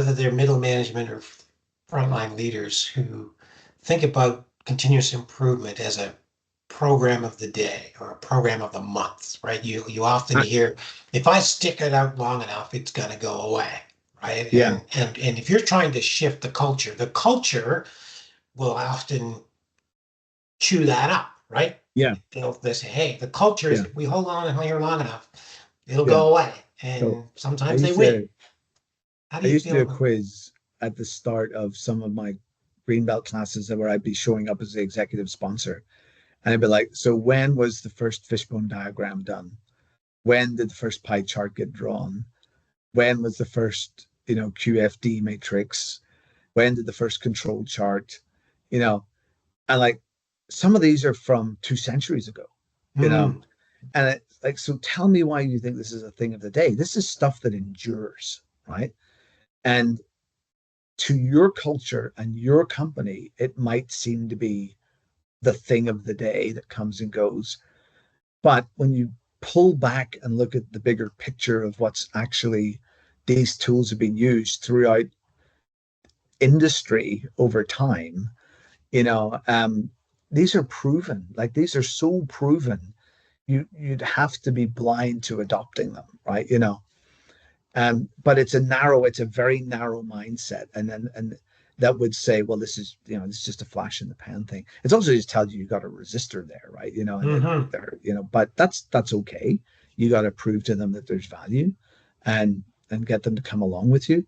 whether they're middle management or frontline leaders who think about continuous improvement as a program of the day or a program of the month, right? You often I, hear, if I stick it out long enough, it's going to go away, right? yeah, And if you're trying to shift the culture will often chew that up, right? yeah, They'll say, hey, the culture is yeah, if we hold on here long enough, it'll yeah. go away. So And I sometimes they used win. to How do I you used to feel do a about quiz at the start of some of my green belt classes where I'd be showing up as the executive sponsor. And I'd be like, so when was the first fishbone diagram done? When did the first pie chart get drawn? When was the first, QFD matrix? When did the first control chart? You know, and like some of these are from 2 centuries ago, you know, Hmm. and like, so tell me why you think this is a thing of the day. This is stuff that endures, right? And to your culture and your company, it might seem to be the thing of the day that comes and goes. But when you pull back and look at the bigger picture of what's actually these tools have been used throughout industry over time, you know, um, these are proven. Like these are so proven. You'd have to be blind to adopting them, right? But it's a very narrow mindset, and that would say, well, this is just a flash in the pan thing. It's also just tells you got a resistor there, right? And that Hmm. there, but that's okay. You got to prove to them that there's value, and get them to come along with you.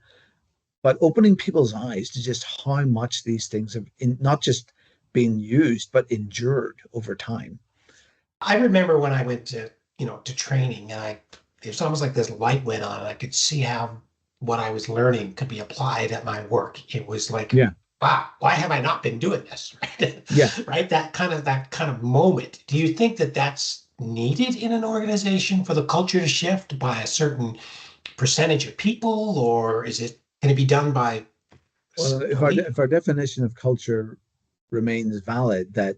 But opening people's eyes to just how much these things have not just been used but endured over time. I remember when I went to training and it's almost like this light went on and I could see how what I was learning could be applied at my work. It was like, Yeah, wow, why have I not been doing this? Right? yeah. Right? That kind of moment. Do you think that that's needed in an organization for the culture to shift by a certain percentage of people, or is it going to be done by Well, if our elite? if our definition of culture remains valid, that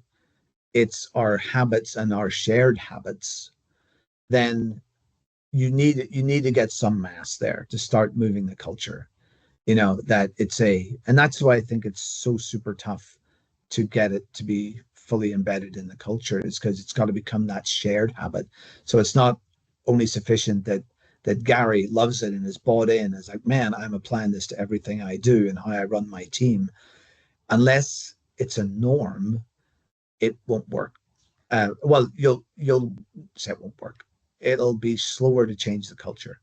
it's our habits and our shared habits, then you need to get some mass there to start moving the culture. That and that's why I think it's so super tough to get it to be fully embedded in the culture, is because it's got to become that shared habit. So it's not only sufficient that Gary loves it and is bought in, is like, man, I'm applying this to everything I do and how I run my team. Unless it's a norm, it won't work. Well, you'll say it won't work. It'll be slower to change the culture.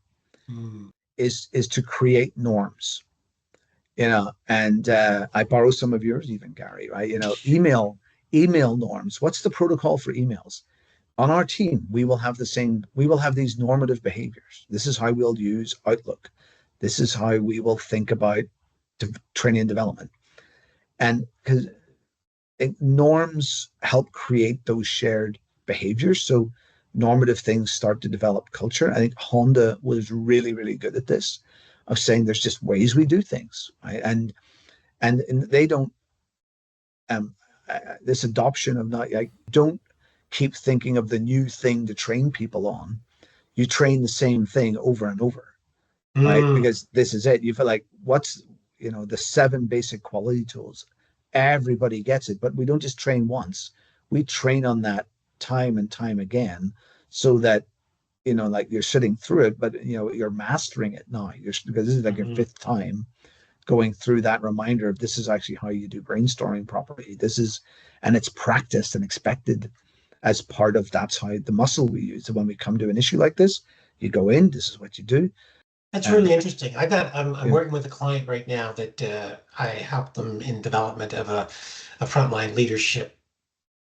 Hmm. Is to create norms, and I borrow some of yours, even Gary, right? Email norms. What's the protocol for emails? On our team, we will have these normative behaviors. This is how we'll use Outlook. This is how we will think about training and development. And because norms help create those shared behaviors. So normative things start to develop culture. I think Honda was really, really good at this, of saying there's just ways we do things, right? And they don't this adoption of not like don't keep thinking of the new thing to train people on. You train the same thing over and over, right? Hmm. Because this is it. You feel like what's the 7 basic quality tools. Everybody gets it, but we don't just train once. We train on that time and time again, so that like you're sitting through it, but you're mastering it now. Because this is like your Hmm. fifth time going through that reminder of this is actually how you do brainstorming properly. And it's practiced and expected as part of that's how the muscle we use. So when we come to an issue like this, you go in, this is what you do. That's Um, really interesting. I'm yeah, working with a client right now that I help them in development of a frontline leadership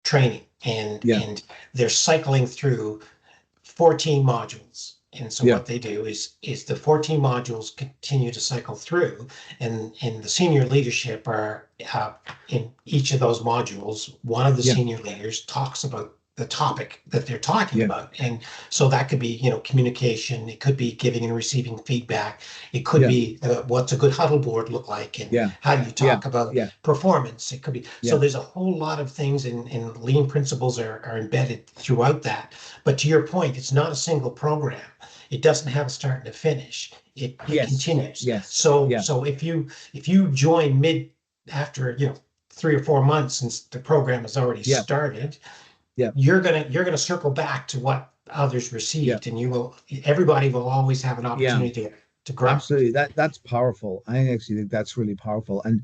training, and yeah, and they're cycling through 14 modules. And so yeah, what they do is the 14 modules continue to cycle through, and the senior leadership are in each of those modules. One of the yeah, senior leaders talks about the topic that they're talking Yeah. about. And so that could be, communication. It could be giving and receiving feedback. It could Yeah. be what's a good huddle board look like, and Yeah. how do you Yeah. talk about Yeah. performance. It could be, so Yeah. there's a whole lot of things, and lean principles are embedded throughout that. But to your point, it's not a single program. It doesn't have a start and a finish. It Yes. continues. Yes. So Yeah. so if you join mid after 3 or 4 months since the program has already Yeah. started, Yeah. you're gonna circle back to what others Yeah. received, and everybody will always have an Yeah. opportunity to grow. Absolutely. That's powerful. I actually think that's really powerful. And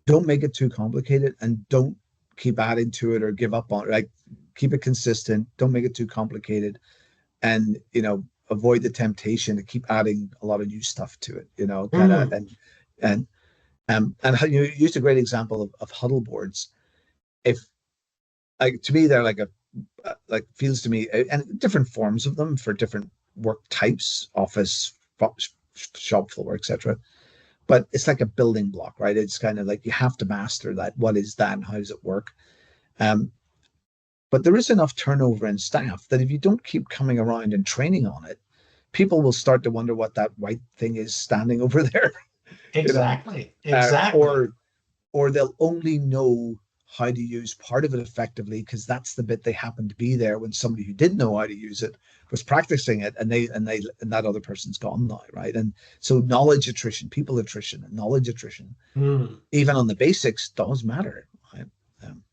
don't make it too complicated, and don't keep adding to it or give up on it. Like, keep it consistent. Don't make it too complicated, and avoid the temptation to keep adding a lot of new stuff to it. Kind of. Mm, And how you used a great example of huddle boards. If, like, to me, they're like feels to me, and different forms of them for different work types, office, shop floor, etc. But it's like a building block, right? It's kind of like you have to master that. What is that, and how does it work? Um, but there is enough turnover in staff that if you don't keep coming around and training on it, people will start to wonder what that white thing is standing over there. you know, exactly, exactly. or they'll only know how to use part of it effectively because that's the bit they happened to be there when somebody who didn't know how to use it was practicing it, and that other person's gone now, right? And so knowledge attrition, people attrition, and knowledge attrition, Mm. even on the basics, does matter, right? Um,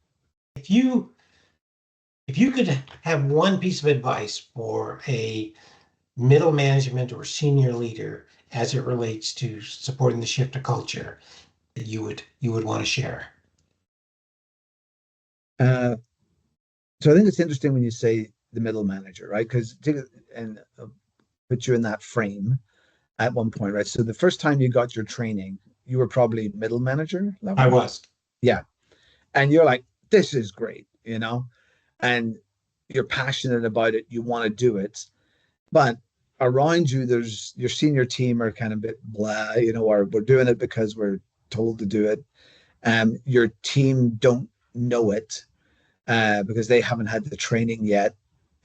If you could have one piece of advice for a middle management or senior leader as it relates to supporting the shift to culture that you would want to share. uh, so I think it's interesting when you say the middle manager, right? Because and put you in that frame at one point, right? So the first time you got your training, you were probably middle manager I level. was. Yeah. And you're like, this is great, and you're passionate about it. You want to do it. But around you, there's your senior team are kind of a bit blah, or we're doing it because we're told to do it. Your team don't know it because they haven't had the training yet.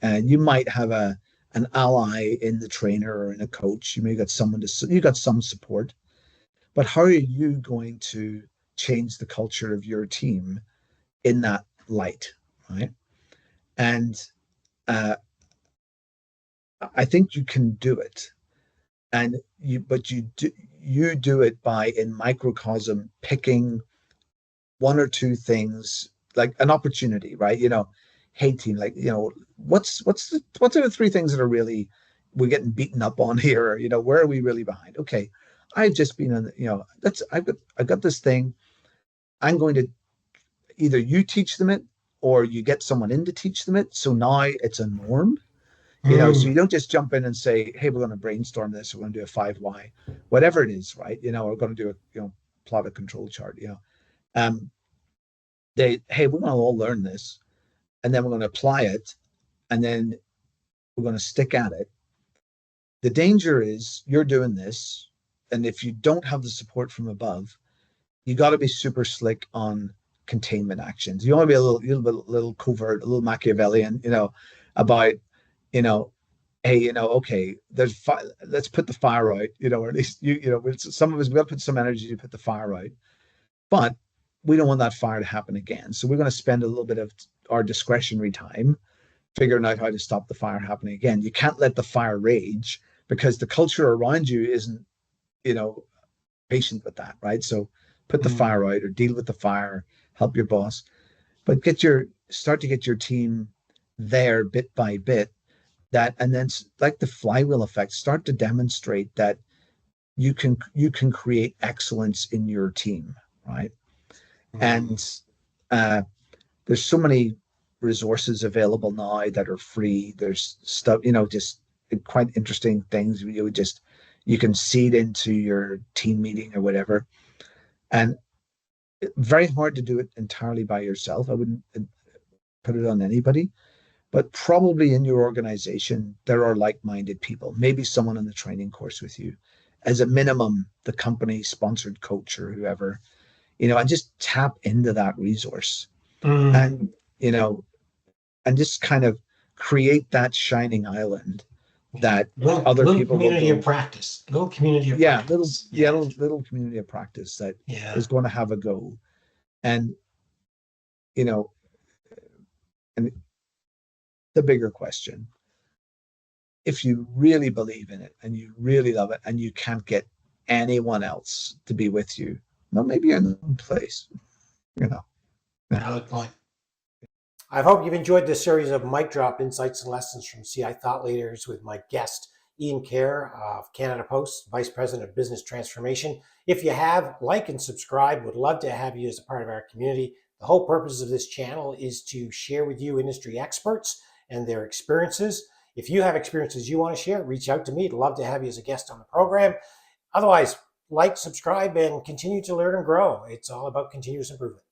And you might have an ally in the trainer or in a coach. You may got you got some support, but how are you going to change the culture of your team in that light, right? And uh, I think you can do it, but you do it by in microcosm picking one or two things, like an opportunity, right? Hey team, like, what's are the three things that are really we're getting beaten up on here? Where are we really behind? Okay, I've just been on, that's I've got this thing. I'm going to either you teach them it or you get someone in to teach them it. So now it's a norm. So you Mm, don't just jump in and say, hey, we're going to brainstorm this, we're going to do a 5 why, whatever it is, right? We're going to do plot a control chart. um hey, we're going to all learn this, and then we're going to apply it, and then we're going to stick at it. The danger is you're doing this, and if you don't have the support from above, you got to be super slick on containment actions. You want to be a little covert, a little Machiavellian, about, you know, hey, okay, let's put the fire out, or at least some of us, we got to put some energy to put the fire out, but we don't want that fire to happen again. So we're going to spend a little bit of our discretionary time figuring out how to stop the fire happening again. You can't let the fire rage because the culture around you isn't, you know, patient with that, right? So put the mm, fire out or deal with the fire, help your boss, but start to get your team there bit by bit, and then, like the flywheel effect, start to demonstrate that you can create excellence in your team, right? mm. And uh, there's so many resources available now that are free. There's stuff, just quite interesting things. You can seed into your team meeting or whatever, and very hard to do it entirely by yourself. I wouldn't put it on anybody, but probably in your organization there are like-minded people. Maybe someone in the training course with you, as a minimum, the company sponsored coach or whoever, and just tap into that resource. Mm. And you know and just kind of create that shining island that other little people will community go. of practice, little community of Yeah, little practice. yeah, little community of practice that Yeah. is going to have a go. And you know, and the bigger question, if you really believe in it and you really love it and you can't get anyone else to be with you, well, maybe you're in the wrong place, you know. Valid point. I hope you've enjoyed this series of mic drop insights and lessons from CI thought leaders with my guest, Ian Kerr of Canada Post, Vice President of Business Transformation. If you have, like and subscribe. Would love to have you as a part of our community. The whole purpose of this channel is to share with you industry experts and their experiences. If you have experiences you want to share, reach out to me. I'd love to have you as a guest on the program. Otherwise, like, subscribe, and continue to learn and grow. It's all about continuous improvement.